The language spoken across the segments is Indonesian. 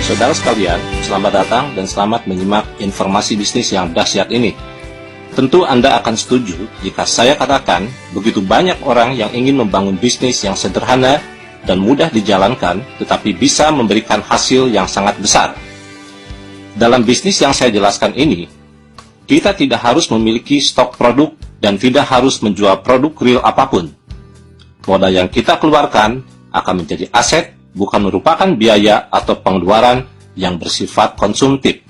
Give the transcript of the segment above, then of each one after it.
Saudara sekalian, selamat datang dan selamat menyimak informasi bisnis yang dahsyat ini. Tentu Anda akan setuju jika saya katakan begitu banyak orang yang ingin membangun bisnis yang sederhana dan mudah dijalankan, tetapi bisa memberikan hasil yang sangat besar. Dalam bisnis yang saya jelaskan ini, kita tidak harus memiliki stok produk dan tidak harus menjual produk real apapun. Modal yang kita keluarkan akan menjadi aset, bukan merupakan biaya atau pengeluaran yang bersifat konsumtif.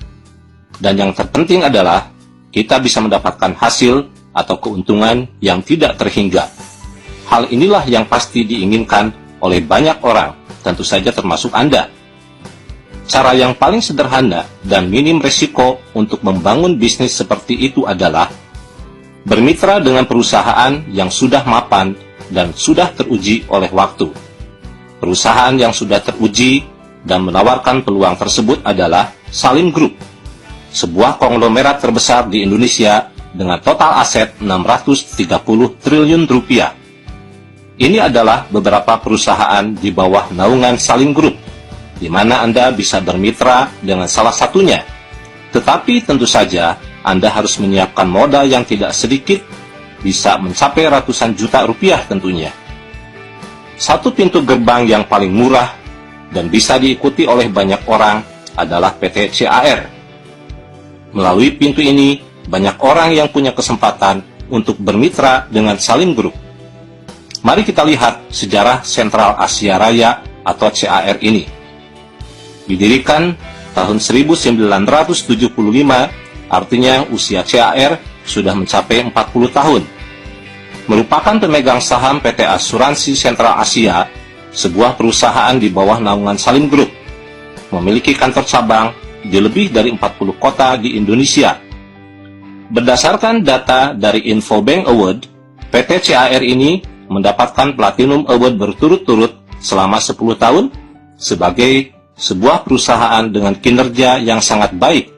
Dan yang terpenting adalah kita bisa mendapatkan hasil atau keuntungan yang tidak terhingga. Hal inilah yang pasti diinginkan oleh banyak orang, tentu saja termasuk Anda. Cara yang paling sederhana dan minim resiko untuk membangun bisnis seperti itu adalah bermitra dengan perusahaan yang sudah mapan dan sudah teruji oleh waktu. Perusahaan yang sudah teruji dan menawarkan peluang tersebut adalah Salim Group, sebuah konglomerat terbesar di Indonesia dengan total aset 630 triliun rupiah. Ini adalah beberapa perusahaan di bawah naungan Salim Group, di mana Anda bisa bermitra dengan salah satunya. Tetapi tentu saja Anda harus menyiapkan modal yang tidak sedikit, bisa mencapai ratusan juta rupiah tentunya. Satu pintu gerbang yang paling murah dan bisa diikuti oleh banyak orang adalah PT CAR. Melalui pintu ini, banyak orang yang punya kesempatan untuk bermitra dengan Salim Group. Mari kita lihat sejarah Sentral Asia Raya atau CAR ini. Didirikan tahun 1975, artinya usia CAR sudah mencapai 40 tahun. Merupakan pemegang saham PT Asuransi Sentral Asia, sebuah perusahaan di bawah naungan Salim Group, memiliki kantor cabang di lebih dari 40 kota di Indonesia. Berdasarkan data dari Infobank Award, PT CAR ini mendapatkan Platinum Award berturut-turut selama 10 tahun sebagai sebuah perusahaan dengan kinerja yang sangat baik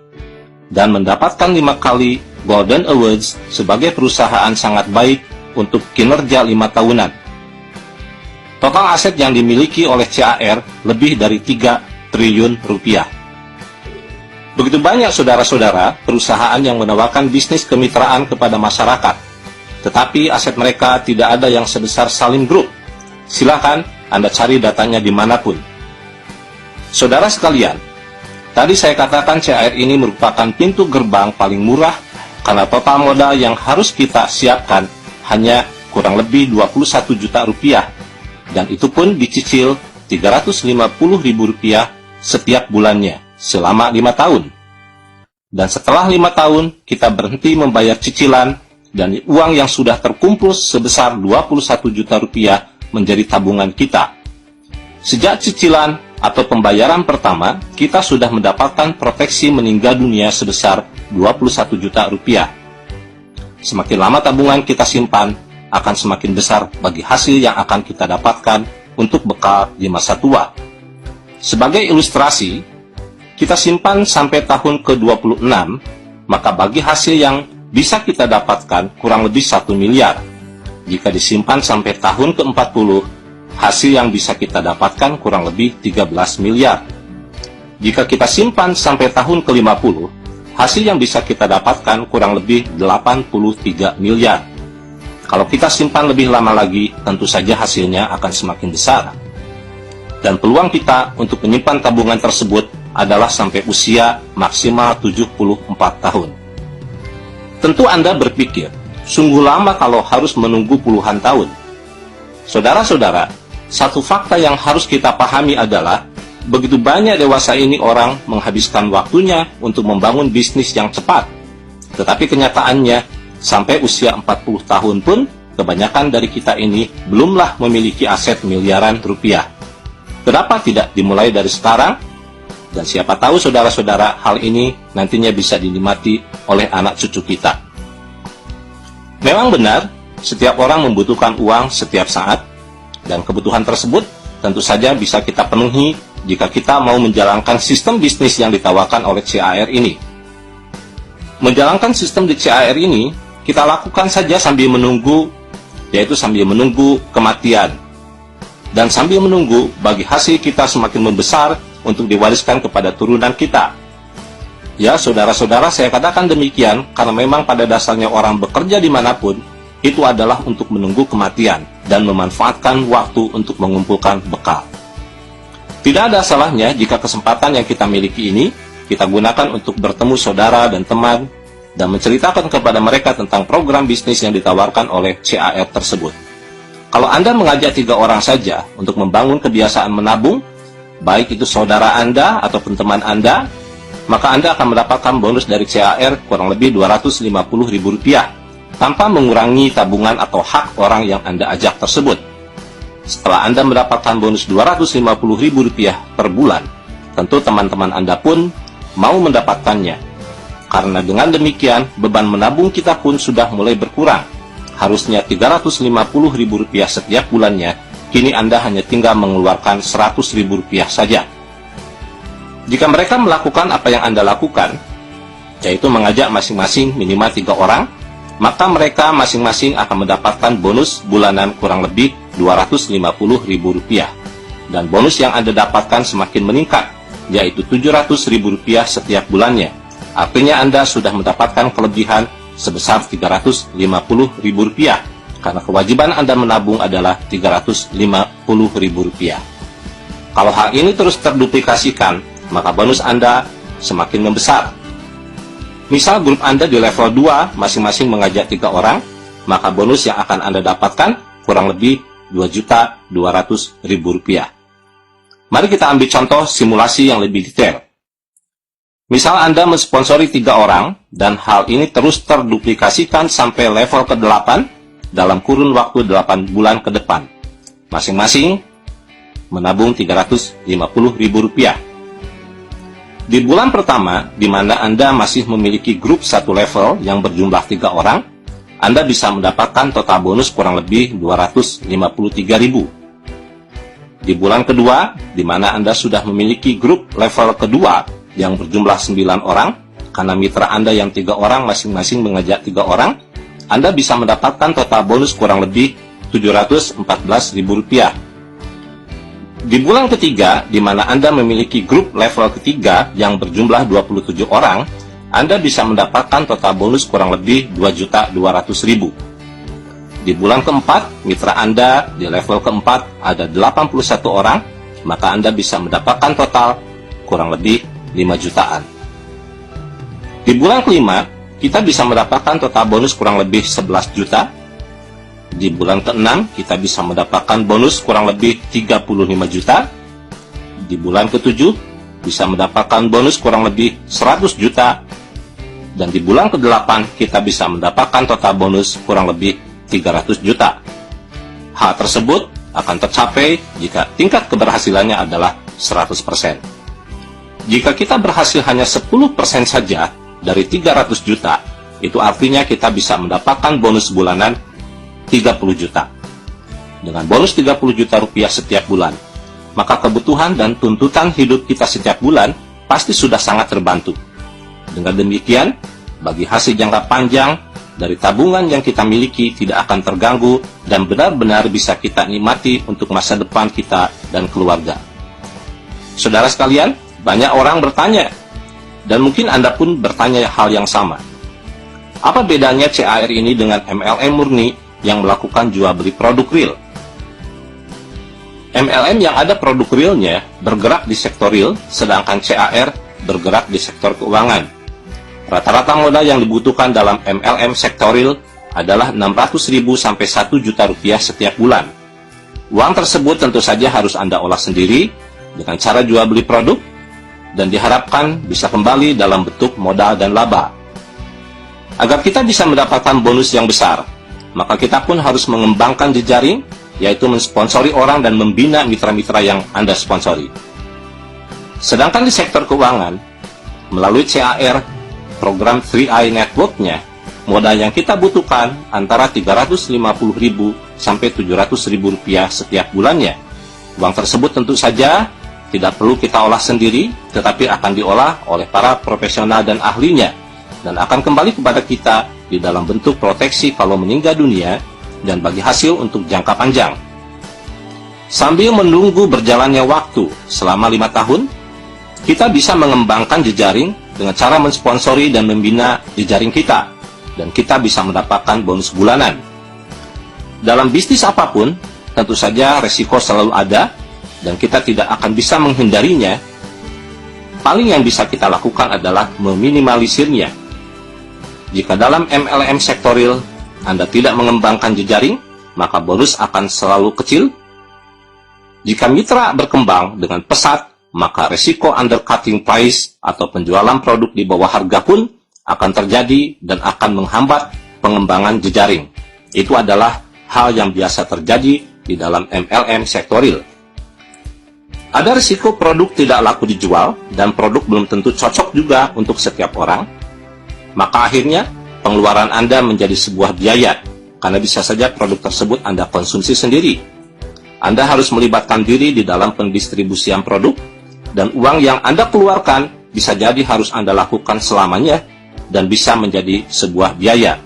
dan mendapatkan 5 kali Golden Awards sebagai perusahaan sangat baik untuk kinerja 5 tahunan. Total aset yang dimiliki oleh CAR lebih dari 3 triliun rupiah. Begitu banyak saudara-saudara perusahaan yang menawarkan bisnis kemitraan kepada masyarakat, tetapi aset mereka tidak ada yang sebesar Salim Group. Silakan Anda cari datanya dimanapun. Saudara sekalian, tadi saya katakan CAR ini merupakan pintu gerbang paling murah karena total modal yang harus kita siapkan hanya kurang lebih 21 juta rupiah, dan itu pun dicicil 350 ribu rupiah setiap bulannya selama 5 tahun. Dan setelah 5 tahun kita berhenti membayar cicilan dan uang yang sudah terkumpul sebesar 21 juta rupiah menjadi tabungan kita. Sejak cicilan atau pembayaran pertama, kita sudah mendapatkan proteksi meninggal dunia sebesar 21 juta rupiah. Semakin lama tabungan kita simpan, akan semakin besar bagi hasil yang akan kita dapatkan untuk bekal di masa tua. Sebagai ilustrasi, kita simpan sampai tahun ke-26, maka bagi hasil yang bisa kita dapatkan kurang lebih 1 miliar. Jika disimpan sampai tahun ke-40, hasil yang bisa kita dapatkan kurang lebih 13 miliar. Jika kita simpan sampai tahun ke-50, hasil yang bisa kita dapatkan kurang lebih 83 miliar. Kalau kita simpan lebih lama lagi, tentu saja hasilnya akan semakin besar. Dan peluang kita untuk menyimpan tabungan tersebut adalah sampai usia maksimal 74 tahun. Tentu Anda berpikir, sungguh lama kalau harus menunggu puluhan tahun. Saudara-saudara, satu fakta yang harus kita pahami adalah begitu banyak dewasa ini orang menghabiskan waktunya untuk membangun bisnis yang cepat. Tetapi kenyataannya, sampai usia 40 tahun pun, kebanyakan dari kita ini belumlah memiliki aset miliaran rupiah. Kenapa tidak dimulai dari sekarang? Dan siapa tahu saudara-saudara, hal ini nantinya bisa dinikmati oleh anak cucu kita. Memang benar, setiap orang membutuhkan uang setiap saat, dan kebutuhan tersebut tentu saja bisa kita penuhi jika kita mau menjalankan sistem bisnis yang ditawarkan oleh CAR ini. Menjalankan sistem di CAR ini, kita lakukan saja sambil menunggu, yaitu sambil menunggu kematian. Dan sambil menunggu bagi hasil kita semakin membesar untuk diwariskan kepada turunan kita. Ya, saudara-saudara, saya katakan demikian karena memang pada dasarnya orang bekerja dimanapun, itu adalah untuk menunggu kematian dan memanfaatkan waktu untuk mengumpulkan bekal. Tidak ada salahnya jika kesempatan yang kita miliki ini, kita gunakan untuk bertemu saudara dan teman, dan menceritakan kepada mereka tentang program bisnis yang ditawarkan oleh CAR tersebut. Kalau Anda mengajak 3 orang saja untuk membangun kebiasaan menabung, baik itu saudara Anda ataupun teman Anda, maka Anda akan mendapatkan bonus dari CAR kurang lebih Rp250.000 tanpa mengurangi tabungan atau hak orang yang Anda ajak tersebut. Setelah Anda mendapatkan bonus Rp250.000 per bulan, tentu teman-teman Anda pun mau mendapatkannya. Karena dengan demikian, beban menabung kita pun sudah mulai berkurang. Harusnya Rp350.000 setiap bulannya, kini Anda hanya tinggal mengeluarkan Rp100.000 saja. Jika mereka melakukan apa yang Anda lakukan, yaitu mengajak masing-masing minimal 3 orang, maka mereka masing-masing akan mendapatkan bonus bulanan kurang lebih Rp250.000. Dan bonus yang Anda dapatkan semakin meningkat, yaitu Rp700.000 setiap bulannya. Artinya Anda sudah mendapatkan kelebihan sebesar Rp350.000, karena kewajiban Anda menabung adalah Rp350.000. Kalau hal ini terus terduplikasikan, maka bonus Anda semakin membesar. Misal grup Anda di level 2 masing-masing mengajak 3 orang, maka bonus yang akan Anda dapatkan kurang lebih Rp2.200.000. Mari kita ambil contoh simulasi yang lebih detail. Misal Anda mensponsori 3 orang, dan hal ini terus terduplikasikan sampai level ke-8 dalam kurun waktu 8 bulan ke depan. Masing-masing menabung Rp350.000. Di bulan pertama, di mana Anda masih memiliki grup satu level yang berjumlah 3 orang, Anda bisa mendapatkan total bonus kurang lebih Rp253.000. Di bulan kedua, di mana Anda sudah memiliki grup level kedua yang berjumlah 9 orang, karena mitra Anda yang 3 orang masing-masing mengajak 3 orang, Anda bisa mendapatkan total bonus kurang lebih Rp714.000. Di bulan ketiga, di mana Anda memiliki grup level ketiga yang berjumlah 27 orang, Anda bisa mendapatkan total bonus kurang lebih Rp2.200.000. Di bulan keempat, mitra Anda di level keempat ada 81 orang, maka Anda bisa mendapatkan total kurang lebih 5 jutaan. Di bulan kelima, kita bisa mendapatkan total bonus kurang lebih 11 juta. Di bulan ke-6, kita bisa mendapatkan bonus kurang lebih 35 juta. Di bulan ke-7, bisa mendapatkan bonus kurang lebih 100 juta. Dan di bulan ke-8, kita bisa mendapatkan total bonus kurang lebih 300 juta. Hal tersebut akan tercapai jika tingkat keberhasilannya adalah 100%. Jika kita berhasil hanya 10% saja dari 300 juta, itu artinya kita bisa mendapatkan bonus bulanan 30 juta. Dengan bonus 30 juta rupiah setiap bulan, maka kebutuhan dan tuntutan hidup kita setiap bulan pasti sudah sangat terbantu. Dengan demikian, bagi hasil jangka panjang dari tabungan yang kita miliki tidak akan terganggu dan benar-benar bisa kita nikmati untuk masa depan kita dan keluarga. Saudara sekalian, banyak orang bertanya, dan mungkin Anda pun bertanya hal yang sama. Apa bedanya CAR ini dengan MLM murni yang melakukan jual beli produk real? MLM yang ada produk realnya bergerak di sektor real, sedangkan CAR bergerak di sektor keuangan. Rata-rata modal yang dibutuhkan dalam MLM sektor real adalah Rp600.000 sampai Rp1 juta setiap bulan. Uang tersebut tentu saja harus Anda olah sendiri dengan cara jual beli produk, dan diharapkan bisa kembali dalam bentuk modal dan laba. Agar kita bisa mendapatkan bonus yang besar, maka kita pun harus mengembangkan jejaring, yaitu mensponsori orang dan membina mitra-mitra yang Anda sponsori. Sedangkan di sektor keuangan, melalui CAR, program 3i Network-nya, modal yang kita butuhkan antara Rp350.000 sampai Rp700.000 setiap bulannya. Uang tersebut tentu saja tidak perlu kita olah sendiri, tetapi akan diolah oleh para profesional dan ahlinya, dan akan kembali kepada kita di dalam bentuk proteksi kalau meninggal dunia, dan bagi hasil untuk jangka panjang. Sambil menunggu berjalannya waktu selama 5 tahun, Kita bisa mengembangkan jejaring dengan cara mensponsori dan membina jejaring kita, dan kita bisa mendapatkan bonus bulanan. Dalam bisnis apapun, tentu saja resiko selalu ada, dan kita tidak akan bisa menghindarinya. Paling yang bisa kita lakukan adalah meminimalisirnya. Jika dalam MLM sektoril Anda tidak mengembangkan jejaring, maka bonus akan selalu kecil. Jika mitra berkembang dengan pesat, maka resiko undercutting price atau penjualan produk di bawah harga pun akan terjadi dan akan menghambat pengembangan jejaring. Itu adalah hal yang biasa terjadi di dalam MLM sektoril. Ada risiko produk tidak laku dijual dan produk belum tentu cocok juga untuk setiap orang. Maka akhirnya pengeluaran Anda menjadi sebuah biaya, karena bisa saja produk tersebut Anda konsumsi sendiri. Anda harus melibatkan diri di dalam pendistribusian produk, dan uang yang Anda keluarkan bisa jadi harus Anda lakukan selamanya dan bisa menjadi sebuah biaya.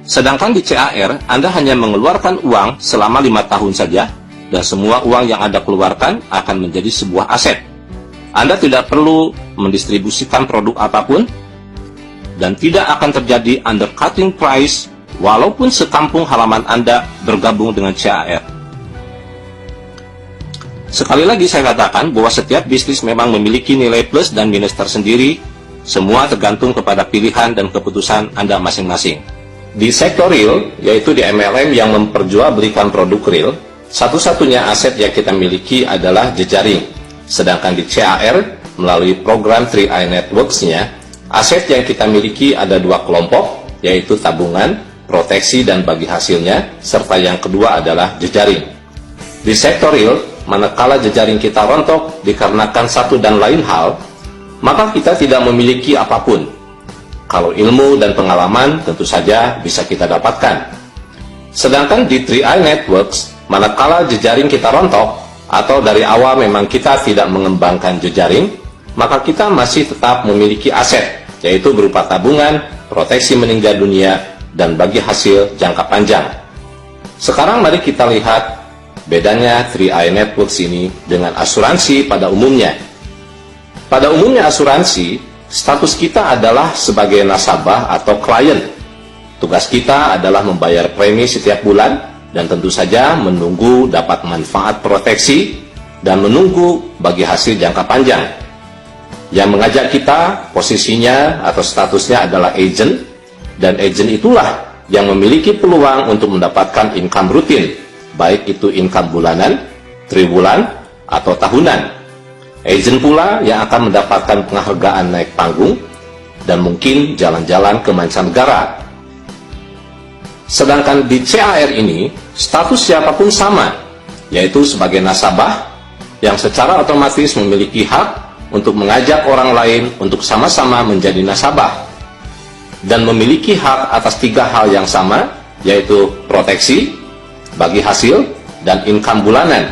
Sedangkan di CAR, Anda hanya mengeluarkan uang selama 5 tahun saja, dan semua uang yang Anda keluarkan akan menjadi sebuah aset. Anda tidak perlu mendistribusikan produk apapun, dan tidak akan terjadi undercutting price walaupun sekampung halaman Anda bergabung dengan CAR. Sekali lagi saya katakan bahwa setiap bisnis memang memiliki nilai plus dan minus tersendiri, semua tergantung kepada pilihan dan keputusan Anda masing-masing. Di sektor real, yaitu di MLM yang memperjualbelikan produk real, satu-satunya aset yang kita miliki adalah jejaring. Sedangkan di CAR, melalui program 3i Networks-nya, aset yang kita miliki ada 2 kelompok, yaitu tabungan, proteksi, dan bagi hasilnya, serta yang kedua adalah jejaring. Di sektor real, manakala jejaring kita rontok dikarenakan satu dan lain hal, maka kita tidak memiliki apapun. Kalau ilmu dan pengalaman tentu saja bisa kita dapatkan. Sedangkan di 3i Networks, manakala jejaring kita rontok, atau dari awal memang kita tidak mengembangkan jejaring, maka kita masih tetap memiliki aset, yaitu berupa tabungan, proteksi meninggal dunia, dan bagi hasil jangka panjang. Sekarang mari kita lihat bedanya 3i Networks ini dengan asuransi pada umumnya. Pada umumnya asuransi, status kita adalah sebagai nasabah atau klien. Tugas kita adalah membayar premi setiap bulan dan tentu saja menunggu dapat manfaat proteksi dan menunggu bagi hasil jangka panjang. Yang mengajak kita posisinya atau statusnya adalah agent, dan agent itulah yang memiliki peluang untuk mendapatkan income rutin, baik itu income bulanan, triwulan, atau tahunan. Agent pula yang akan mendapatkan penghargaan naik panggung dan mungkin jalan-jalan ke mancanegara. Sedangkan di CAR ini, status siapapun sama, yaitu sebagai nasabah yang secara otomatis memiliki hak untuk mengajak orang lain untuk sama-sama menjadi nasabah, dan memiliki hak atas 3 hal yang sama, yaitu proteksi, bagi hasil, dan income bulanan.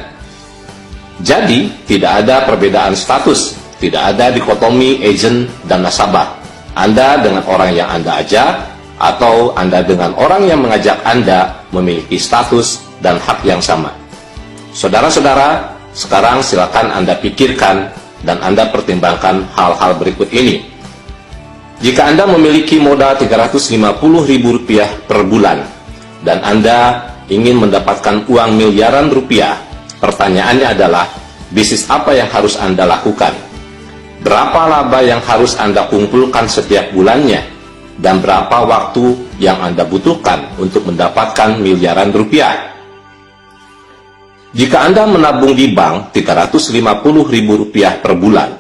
Jadi, tidak ada perbedaan status, tidak ada dikotomi agent dan nasabah. Anda dengan orang yang Anda ajak, atau Anda dengan orang yang mengajak Anda memiliki status dan hak yang sama. Saudara-saudara, sekarang silakan Anda pikirkan dan Anda pertimbangkan hal-hal berikut ini. Jika Anda memiliki modal Rp350.000 per bulan, dan Anda ingin mendapatkan uang miliaran rupiah, pertanyaannya adalah, bisnis apa yang harus Anda lakukan? Berapa laba yang harus Anda kumpulkan setiap bulannya? Dan berapa waktu yang Anda butuhkan untuk mendapatkan miliaran rupiah? Jika Anda menabung di bank Rp350.000 per bulan,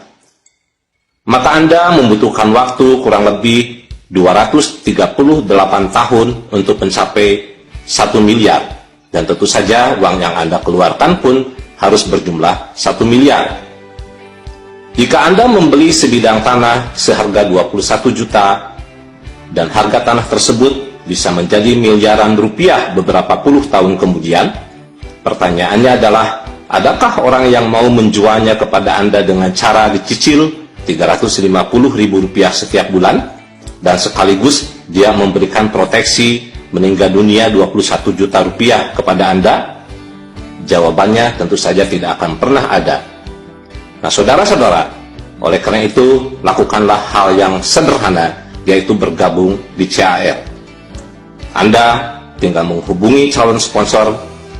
maka Anda membutuhkan waktu kurang lebih 238 tahun untuk mencapai 1 miliar. Dan tentu saja uang yang Anda keluarkan pun harus berjumlah 1 miliar. Jika Anda membeli sebidang tanah seharga 21 juta, dan harga tanah tersebut bisa menjadi miliaran rupiah beberapa puluh tahun kemudian, pertanyaannya adalah, adakah orang yang mau menjualnya kepada Anda dengan cara dicicil Rp350.000 setiap bulan, dan sekaligus dia memberikan proteksi meninggal dunia 21 juta rupiah kepada Anda? Jawabannya tentu saja tidak akan pernah ada. Nah, saudara-saudara, Oleh karena itu, lakukanlah hal yang sederhana, yaitu bergabung di CAR. Anda tinggal menghubungi calon sponsor,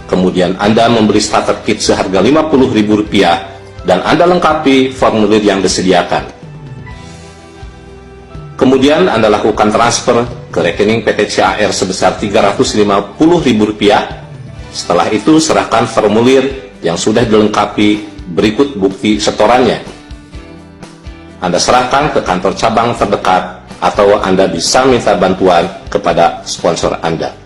kemudian Anda membeli starter kit seharga Rp50.000 dan Anda lengkapi formulir yang disediakan. Kemudian Anda lakukan transfer ke rekening PT CAR sebesar Rp350.000. Setelah itu serahkan formulir yang sudah dilengkapi berikut bukti setorannya. Anda serahkan ke kantor cabang terdekat atau Anda bisa minta bantuan kepada sponsor Anda.